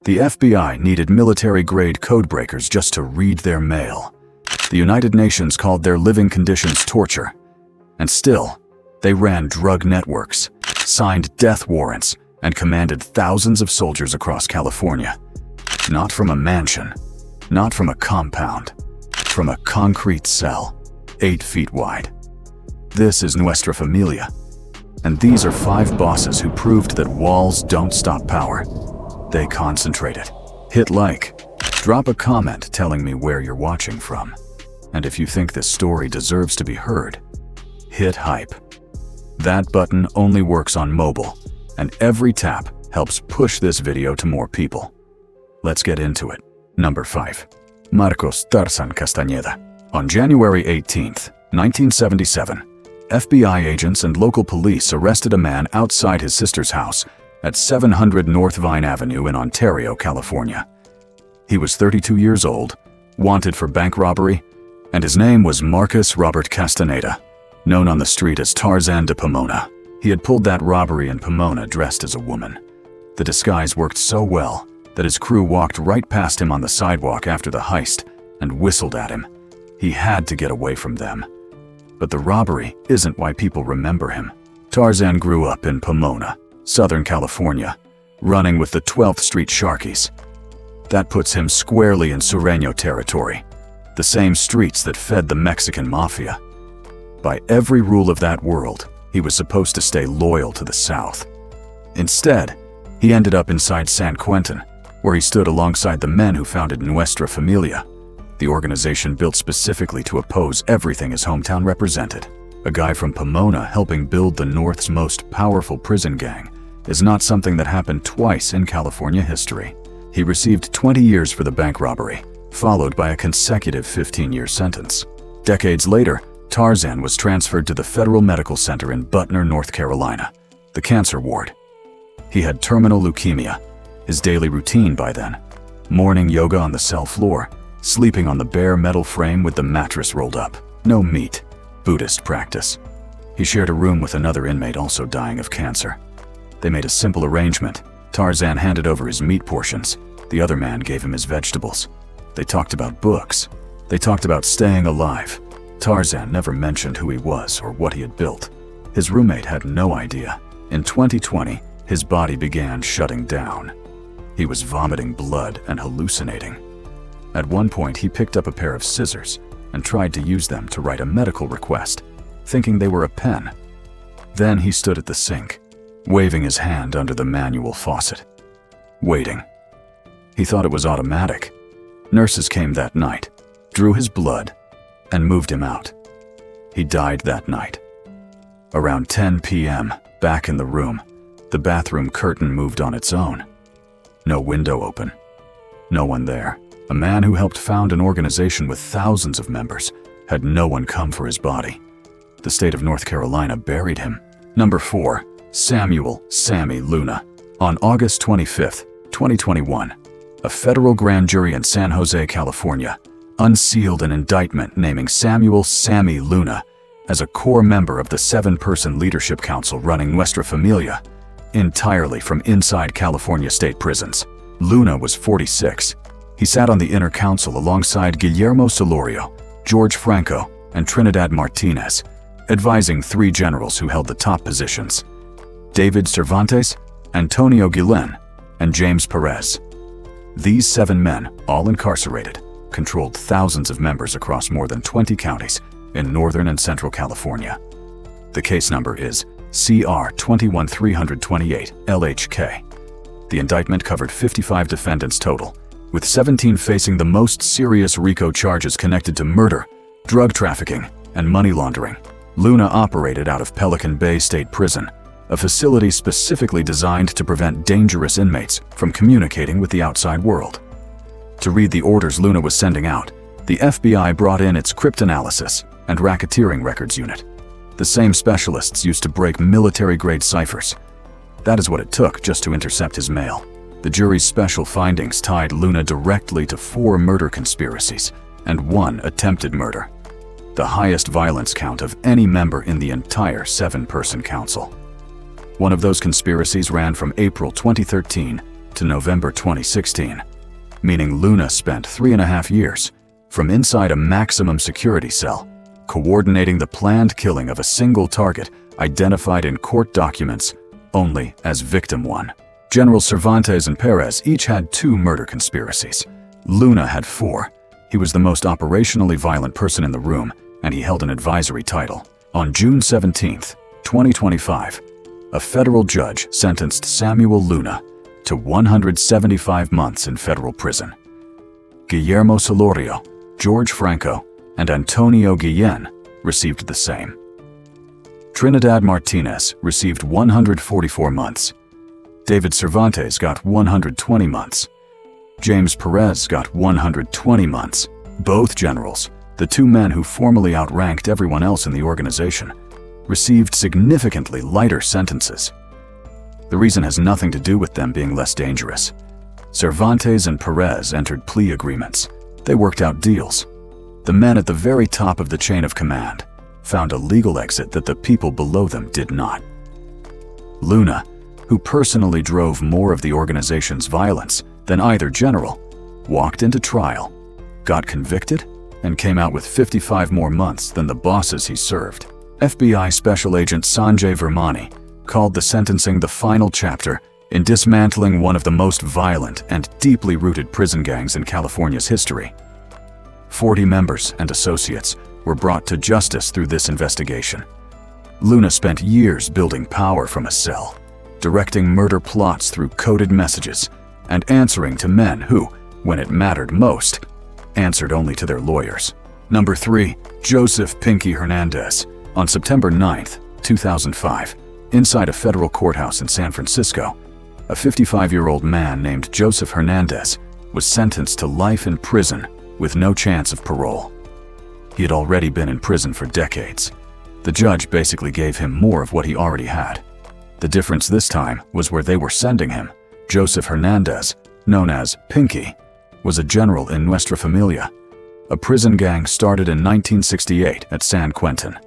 The FBI needed military-grade codebreakers just to read their mail. The United Nations called their living conditions torture. And still, they ran drug networks, signed death warrants, and commanded thousands of soldiers across California. Not from a mansion, not from a compound, from a concrete cell, 8 feet wide. This is Nuestra Familia, and these are 5 bosses who proved that walls don't stop power. They concentrated. Hit like. Drop a comment telling me where you're watching from. And if you think this story deserves to be heard, hit hype. That button only works on mobile, and every tap helps push this video to more people. Let's get into it. Number 5. Marcos Tarzan Castañeda. On January 18th, 1977, FBI agents and local police arrested a man outside his sister's house at 700 North Vine Avenue in Ontario, California. He was 32 years old, wanted for bank robbery, and his name was Marcos Robert Castañeda, known on the street as Tarzan de Pomona. He had pulled that robbery in Pomona dressed as a woman. The disguise worked so well that his crew walked right past him on the sidewalk after the heist and whistled at him. He had to get away from them. But the robbery isn't why people remember him. Tarzan grew up in Pomona, Southern California, running with the 12th Street Sharkies. That puts him squarely in Sureño territory, the same streets that fed the Mexican Mafia. By every rule of that world, he was supposed to stay loyal to the South. Instead, he ended up inside San Quentin, where he stood alongside the men who founded Nuestra Familia, the organization built specifically to oppose everything his hometown represented. A guy from Pomona helping build the North's most powerful prison gang is not something that happened twice in California history. He received 20 years for the bank robbery, followed by a consecutive 15-year sentence. Decades later, Tarzan was transferred to the Federal Medical Center in Butner, North Carolina, the cancer ward. He had terminal leukemia. His daily routine by then: morning yoga on the cell floor, sleeping on the bare metal frame with the mattress rolled up. No meat. Buddhist practice. He shared a room with another inmate also dying of cancer. They made a simple arrangement. Tarzan handed over his meat portions. The other man gave him his vegetables. They talked about books. They talked about staying alive. Tarzan never mentioned who he was or what he had built. His roommate had no idea. In 2020, his body began shutting down. He was vomiting blood and hallucinating. At one point, he picked up a pair of scissors and tried to use them to write a medical request, thinking they were a pen. Then he stood at the sink, waving his hand under the manual faucet, waiting. He thought it was automatic. Nurses came that night, drew his blood, and moved him out. He died that night. Around 10 p.m., back in the room, the bathroom curtain moved on its own. No window open. No one there. A man who helped found an organization with thousands of members had no one come for his body. The state of North Carolina buried him. Number 4. Sammy Luna. On August 25, 2021, a federal grand jury in San Jose, California, unsealed an indictment naming Sammy Luna as a core member of the 7-person leadership council running Nuestra Familia, entirely from inside California state prisons. Luna was 46. He sat on the inner council alongside Guillermo Solorio, George Franco, and Trinidad Martinez, advising 3 generals who held the top positions: David Cervantes, Antonio Guillen, and James Perez. These 7 men, all incarcerated, controlled thousands of members across more than 20 counties in Northern and Central California. The case number is CR 21328 LHK. The indictment covered 55 defendants total, with 17 facing the most serious RICO charges connected to murder, drug trafficking, and money laundering. Luna operated out of Pelican Bay State Prison, a facility specifically designed to prevent dangerous inmates from communicating with the outside world. To read the orders Luna was sending out, the FBI brought in its cryptanalysis and racketeering records unit, the same specialists used to break military-grade ciphers. That is what it took just to intercept his mail. The jury's special findings tied Luna directly to 4 murder conspiracies and 1 attempted murder, the highest violence count of any member in the entire 7-person council. One of those conspiracies ran from April 2013 to November 2016, meaning Luna spent 3.5 years from inside a maximum security cell, coordinating the planned killing of a single target identified in court documents only as Victim 1. General Cervantes and Perez each had 2 murder conspiracies. Luna had 4. He was the most operationally violent person in the room, and he held an advisory title. On June 17, 2025, a federal judge sentenced Samuel Luna to 175 months in federal prison. Guillermo Solorio, George Franco, and Antonio Guillen received the same. Trinidad Martinez received 144 months. David Cervantes got 120 months. James Perez got 120 months. Both generals, the 2 men who formally outranked everyone else in the organization, received significantly lighter sentences. The reason has nothing to do with them being less dangerous. Cervantes and Perez entered plea agreements. They worked out deals. The men at the very top of the chain of command found a legal exit that the people below them did not. Luna, who personally drove more of the organization's violence than either general, walked into trial, got convicted, and came out with 55 more months than the bosses he served. FBI Special Agent Sanjay Vermani called the sentencing the final chapter in dismantling one of the most violent and deeply rooted prison gangs in California's history. 40 members and associates were brought to justice through this investigation. Luna spent years building power from a cell, directing murder plots through coded messages, and answering to men who, when it mattered most, answered only to their lawyers. Number 3. Joseph Pinky Hernandez. On September 9, 2005, inside a federal courthouse in San Francisco, a 55-year-old man named Joseph Hernandez was sentenced to life in prison with no chance of parole. He had already been in prison for decades. The judge basically gave him more of what he already had. The difference this time was where they were sending him. Joseph Hernandez, known as Pinky, was a general in Nuestra Familia, a prison gang started in 1968 at San Quentin.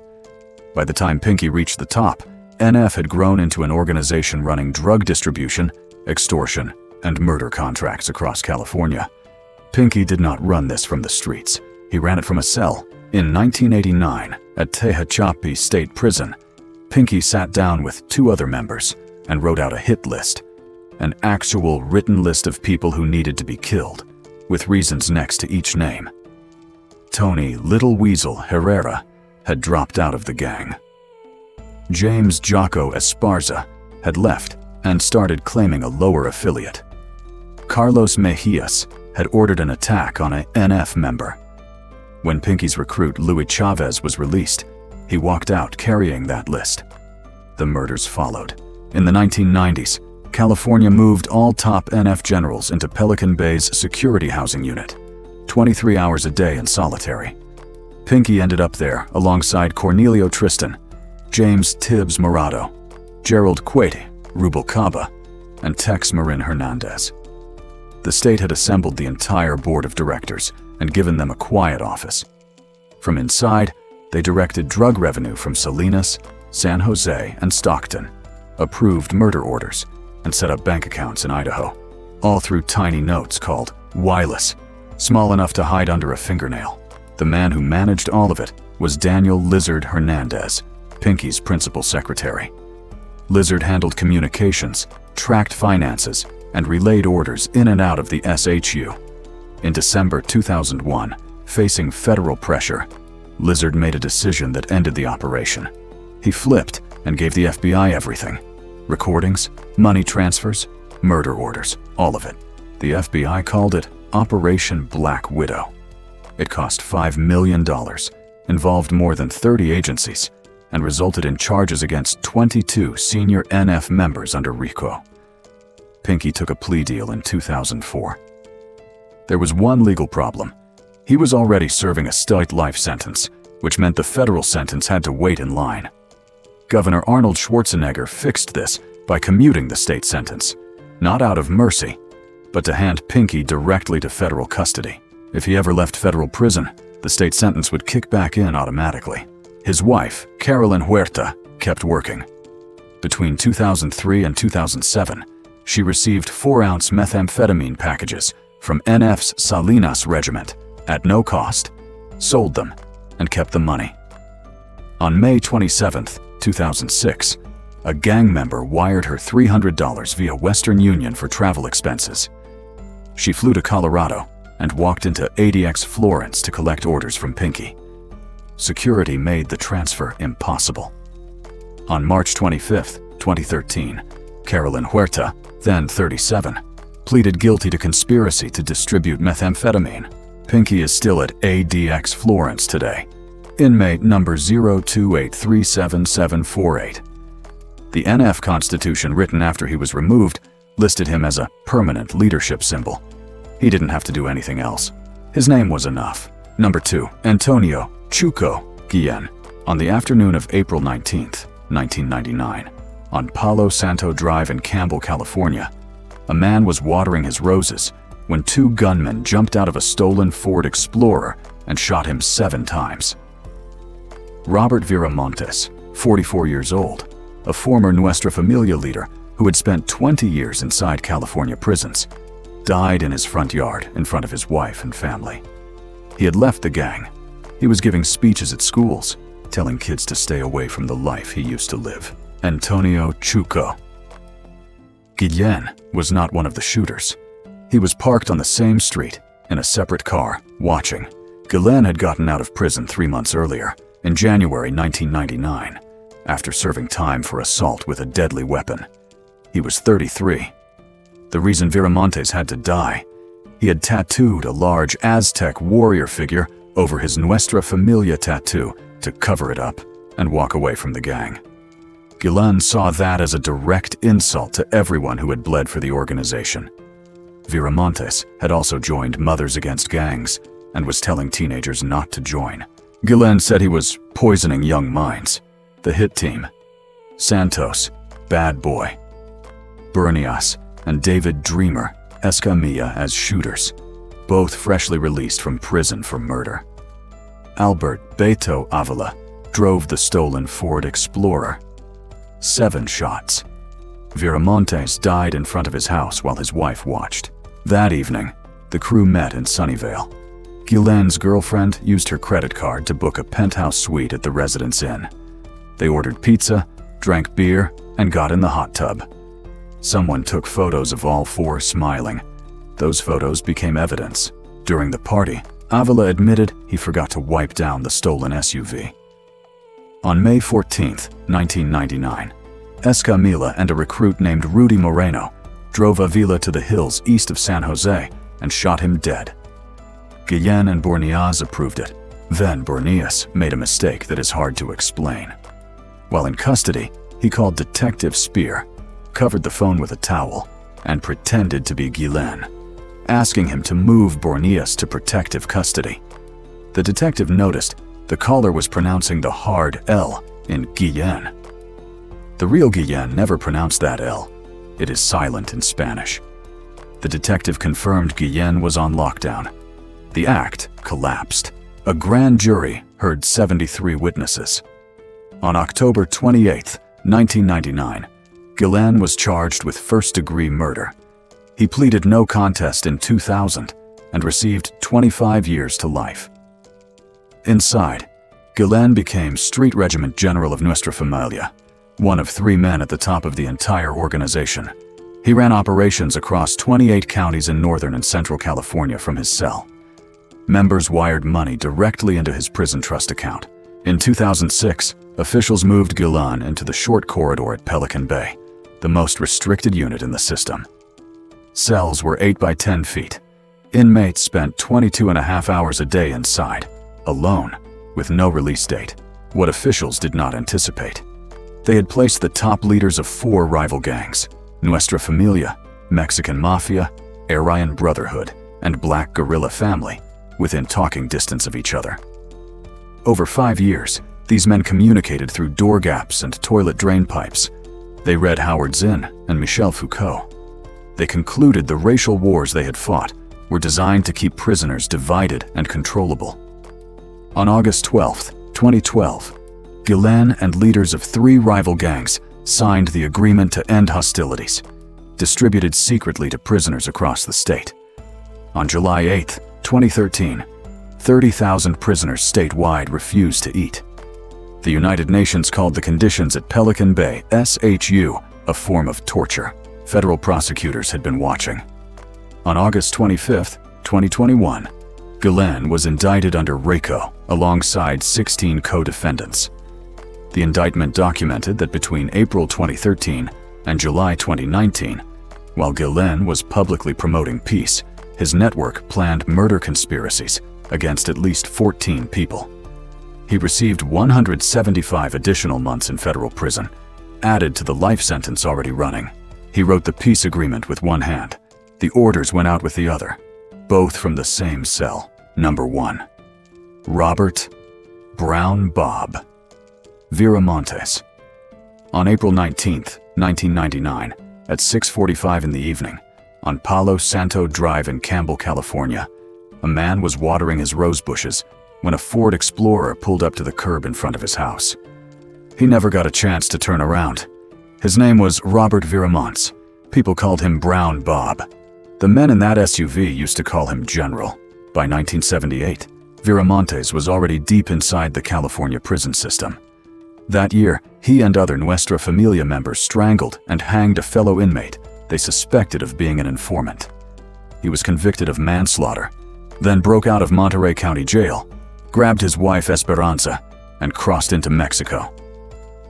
By the time Pinky reached the top, NF had grown into an organization running drug distribution, extortion, and murder contracts across California. Pinky did not run this from the streets. He ran it from a cell. In 1989, at Tehachapi State Prison, Pinky sat down with 2 other members and wrote out a hit list, an actual written list of people who needed to be killed, with reasons next to each name. Tony Little Weasel Herrera had dropped out of the gang. James Jocko Esparza had left and started claiming a lower affiliate. Carlos Mejias had ordered an attack on a NF member. When Pinky's recruit Luis Chavez was released, he walked out carrying that list. The murders followed. In the 1990s, California moved all top NF generals into Pelican Bay's security housing unit, 23 hours a day in solitary. Pinky ended up there alongside Cornelio Tristan, James Tibbs Morado, Gerald Cuete, Rubalcaba, and Tex Marin Hernandez. The state had assembled the entire board of directors and given them a quiet office. From inside, they directed drug revenue from Salinas, San Jose, and Stockton, approved murder orders, and set up bank accounts in Idaho, all through tiny notes called wireless, small enough to hide under a fingernail. The man who managed all of it was Daniel Lizard Hernandez, Pinky's principal secretary. Lizard handled communications, tracked finances, and relayed orders in and out of the SHU. In December 2001, facing federal pressure, Lizard made a decision that ended the operation. He flipped and gave the FBI everything. Recordings, money transfers, murder orders, all of it. The FBI called it Operation Black Widow. It cost $5 million, involved more than 30 agencies, and resulted in charges against 22 senior NF members under RICO. Pinky took a plea deal in 2004. There was one legal problem. He was already serving a state life sentence, which meant the federal sentence had to wait in line. Governor Arnold Schwarzenegger fixed this by commuting the state sentence, not out of mercy, but to hand Pinky directly to federal custody. If he ever left federal prison, the state sentence would kick back in automatically. His wife, Carolyn Huerta, kept working. Between 2003 and 2007, she received 4-ounce methamphetamine packages from NF's Salinas regiment at no cost, sold them, and kept the money. On May 27, 2006, a gang member wired her $300 via Western Union for travel expenses. She flew to Colorado and walked into ADX Florence to collect orders from Pinky. Security made the transfer impossible. On March 25, 2013, Carolyn Huerta, then 37, pleaded guilty to conspiracy to distribute methamphetamine. Pinky is still at ADX Florence today. Inmate number 028377748. The NF Constitution written after he was removed listed him as a permanent leadership symbol. He didn't have to do anything else. His name was enough. Number 2, Antonio Chuco Guillen. On the afternoon of April 19, 1999, on Palo Santo Drive in Campbell, California, a man was watering his roses when 2 gunmen jumped out of a stolen Ford Explorer and shot him 7 times. Robert Viramontes, 44 years old, a former Nuestra Familia leader who had spent 20 years inside California prisons, died in his front yard in front of his wife and family. He had left the gang. He was giving speeches at schools, telling kids to stay away from the life he used to live. Antonio Chuco. Guillen was not one of the shooters. He was parked on the same street, in a separate car, watching. Guillen had gotten out of prison 3 months earlier, in January 1999, after serving time for assault with a deadly weapon. He was 33. The reason Viramontes had to die: he had tattooed a large Aztec warrior figure over his Nuestra Familia tattoo to cover it up and walk away from the gang. Guillen saw that as a direct insult to everyone who had bled for the organization. Viramontes had also joined Mothers Against Gangs and was telling teenagers not to join. Guillen said he was poisoning young minds. The hit team, Santos, Bad Boy, Bernias, and David Dreamer Escamilla as shooters, both freshly released from prison for murder. Albert Beto Avila drove the stolen Ford Explorer. 7 shots. Viramontes died in front of his house while his wife watched. That evening, the crew met in Sunnyvale. Guillen's girlfriend used her credit card to book a penthouse suite at the Residence Inn. They ordered pizza, drank beer, and got in the hot tub. Someone took photos of all 4 smiling. Those photos became evidence. During the party, Avila admitted he forgot to wipe down the stolen SUV. On May 14, 1999, Escamilla and a recruit named Rudy Moreno drove Avila to the hills east of San Jose and shot him dead. Guillen and Bernias approved it. Then Bernias made a mistake that is hard to explain. While in custody, he called Detective Spear, covered the phone with a towel, and pretended to be Guillen, asking him to move Bernias to protective custody. The detective noticed the caller was pronouncing the hard L in Guillen. The real Guillen never pronounced that L. It is silent in Spanish. The detective confirmed Guillen was on lockdown. The act collapsed. A grand jury heard 73 witnesses. On October 28, 1999, Guillen was charged with first-degree murder. He pleaded no contest in 2000 and received 25 years to life. Inside, Guillen became Street Regiment General of Nuestra Familia, one of 3 men at the top of the entire organization. He ran operations across 28 counties in northern and central California from his cell. Members wired money directly into his prison trust account. In 2006, officials moved Guillen into the short corridor at Pelican Bay, the most restricted unit in the system. Cells were 8 by 10 feet. Inmates spent 22.5 hours a day inside, alone, with no release date, what officials did not anticipate. They had placed the top leaders of 4 rival gangs, Nuestra Familia, Mexican Mafia, Aryan Brotherhood, and Black Guerrilla Family, within talking distance of each other. Over 5 years, these men communicated through door gaps and toilet drain pipes. They read Howard Zinn and Michel Foucault. They concluded the racial wars they had fought were designed to keep prisoners divided and controllable. On August 12, 2012, Guillen and leaders of 3 rival gangs signed the agreement to end hostilities. distributed secretly to prisoners across the state. On July 8, 2013, 30,000 prisoners statewide refused to eat. The United Nations called the conditions at Pelican Bay SHU a form of torture. Federal prosecutors had been watching. On August 25, 2021, Guillen was indicted under RICO alongside 16 co-defendants. The indictment documented that between April 2013 and July 2019, while Guillen was publicly promoting peace, his network planned murder conspiracies against at least 14 people. He received 175 additional months in federal prison, added to the life sentence already running. He wrote the peace agreement with one hand. The orders went out with the other, both from the same cell. Number 1. Robert Brown Bob Viramontes. On April 19, 1999, at 6:45 in the evening, on Palo Santo Drive in Campbell, California, a man was watering his rose bushes when a Ford Explorer pulled up to the curb in front of his house. He never got a chance to turn around. His name was Robert Viramontes. People called him Brown Bob. The men in that SUV used to call him General. By 1978, Viramontes was already deep inside the California prison system. That year, he and other Nuestra Familia members strangled and hanged a fellow inmate they suspected of being an informant. He was convicted of manslaughter, then broke out of Monterey County Jail, grabbed his wife Esperanza, and crossed into Mexico.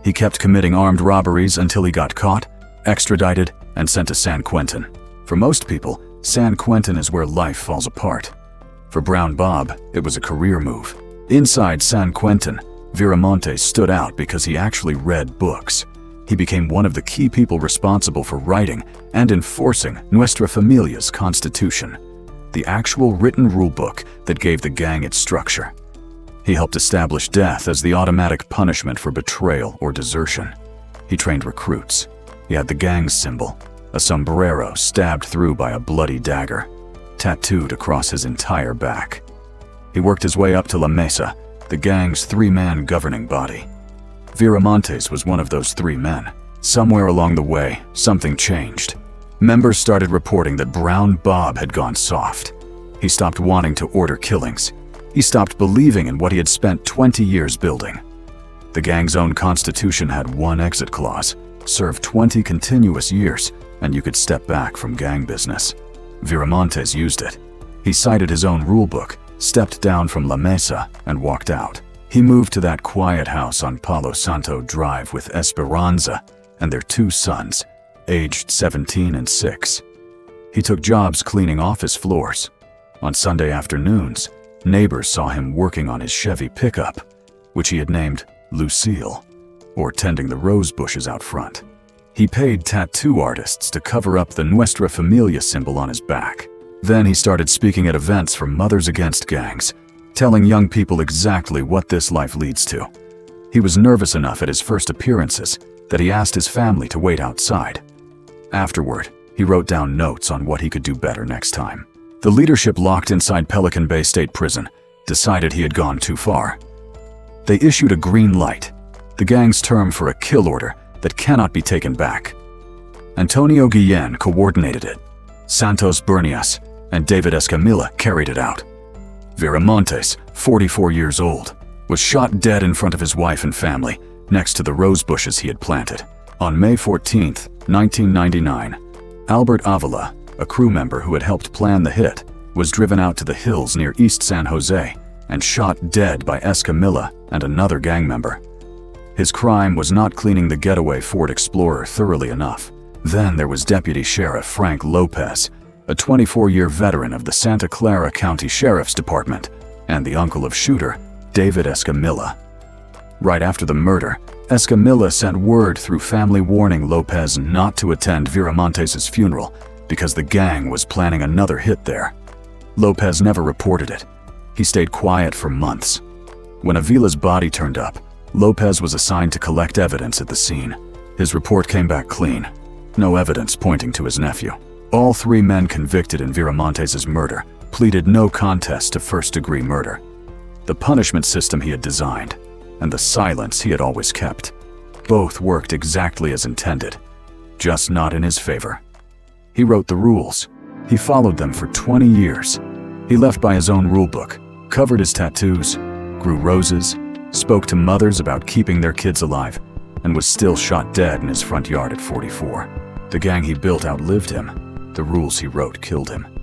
He kept committing armed robberies until he got caught, extradited, and sent to San Quentin. For most people, San Quentin is where life falls apart. For Brown Bob, it was a career move. Inside San Quentin, Viramontes stood out because he actually read books. He became one of the key people responsible for writing and enforcing Nuestra Familia's constitution, the actual written rulebook that gave the gang its structure. He helped establish death as the automatic punishment for betrayal or desertion. He trained recruits. He had the gang's symbol, a sombrero stabbed through by a bloody dagger, tattooed across his entire back. He worked his way up to La Mesa, the gang's three-man governing body. Viramontes was one of those three men. Somewhere along the way, something changed. Members started reporting that Brown Bob had gone soft. He stopped wanting to order killings. He stopped believing in what he had spent 20 years building. The gang's own constitution had one exit clause: serve 20 continuous years, and you could step back from gang business. Viramontes used it. He cited his own rulebook, stepped down from La Mesa, and walked out. He moved to that quiet house on Palo Santo Drive with Esperanza and their two sons, aged 17 and 6. He took jobs cleaning office floors. On Sunday afternoons, neighbors saw him working on his Chevy pickup, which he had named Lucille, or tending the rose bushes out front. He paid tattoo artists to cover up the Nuestra Familia symbol on his back. Then he started speaking at events for Mothers Against Gangs, telling young people exactly what this life leads to. He was nervous enough at his first appearances that he asked his family to wait outside. Afterward, he wrote down notes on what he could do better next time. The leadership locked inside Pelican Bay State Prison decided he had gone too far. They issued a green light, the gang's term for a kill order that cannot be taken back. Antonio Guillen coordinated it. Santos Bernias and David Escamilla carried it out. Viramontes, 44 years old, was shot dead in front of his wife and family next to the rose bushes he had planted. On May 14, 1999, Albert Avila, a crew member who had helped plan the hit, was driven out to the hills near East San Jose and shot dead by Escamilla and another gang member. His crime was not cleaning the getaway Ford Explorer thoroughly enough. Then there was Deputy Sheriff Frank Lopez, a 24-year veteran of the Santa Clara County Sheriff's Department, and the uncle of shooter, David Escamilla. Right after the murder, Escamilla sent word through family warning Lopez not to attend Viramontes' funeral because the gang was planning another hit there. Lopez never reported it. He stayed quiet for months. When Avila's body turned up, Lopez was assigned to collect evidence at the scene. His report came back clean. No evidence pointing to his nephew. All three men convicted in Viramontes' murder pleaded no contest to first-degree murder. The punishment system he had designed, and the silence he had always kept, both worked exactly as intended, just not in his favor. He wrote the rules. He followed them for 20 years. He left by his own rulebook, covered his tattoos, grew roses, spoke to mothers about keeping their kids alive, and was still shot dead in his front yard at 44. The gang he built outlived him. The rules he wrote killed him.